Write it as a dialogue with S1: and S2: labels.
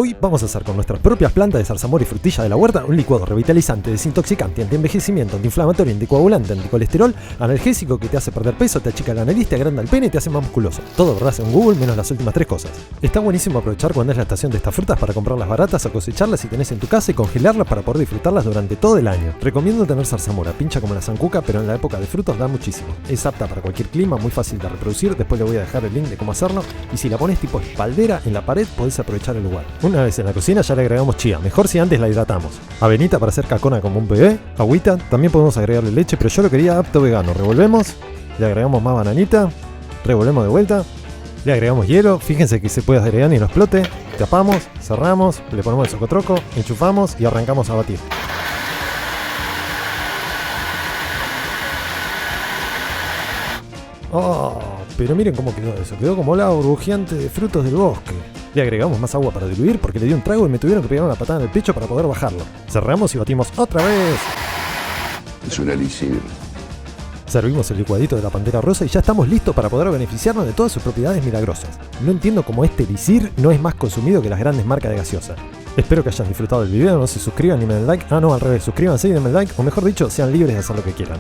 S1: Hoy vamos a hacer con nuestras propias plantas de zarzamora y frutilla de la huerta un licuado revitalizante, desintoxicante, antienvejecimiento, antiinflamatorio, anticoagulante, anticolesterol, analgésico que te hace perder peso, te achica la nariz, te agranda el pene y te hace más musculoso. Todo verdad en Google menos las últimas 3 cosas. Está buenísimo aprovechar cuando es la estación de estas frutas para comprarlas baratas o cosecharlas si tenés en tu casa y congelarlas para poder disfrutarlas durante todo el año. Recomiendo tener zarzamora, pincha como la zancuca, pero en la época de frutos da muchísimo. Es apta para cualquier clima, muy fácil de reproducir, después le voy a dejar el link de cómo hacerlo, y si la pones tipo espaldera en la pared podés aprovechar el lugar. Una vez en la cocina ya le agregamos chía, mejor si antes la hidratamos. Avenita para hacer cacona como un bebé, agüita, también podemos agregarle leche, pero yo lo quería apto vegano. Revolvemos, le agregamos más bananita, revolvemos de vuelta, le agregamos hielo, fíjense que se puede agregar y no explote, tapamos, cerramos, le ponemos el socotroco, enchufamos y arrancamos a batir. Oh, pero miren cómo quedó eso, quedó como la burbujeante de frutos del bosque. Le agregamos más agua para diluir porque le di un trago y me tuvieron que pegar una patada en el pecho para poder bajarlo. Cerramos y batimos otra vez.
S2: Es un elixir.
S1: Servimos el licuadito de la pantera rosa y ya estamos listos para poder beneficiarnos de todas sus propiedades milagrosas. No entiendo cómo este elixir no es más consumido que las grandes marcas de gaseosa. Espero que hayan disfrutado del video, no se suscriban ni me den like. Ah no, al revés, suscríbanse y denme like, o mejor dicho, sean libres de hacer lo que quieran.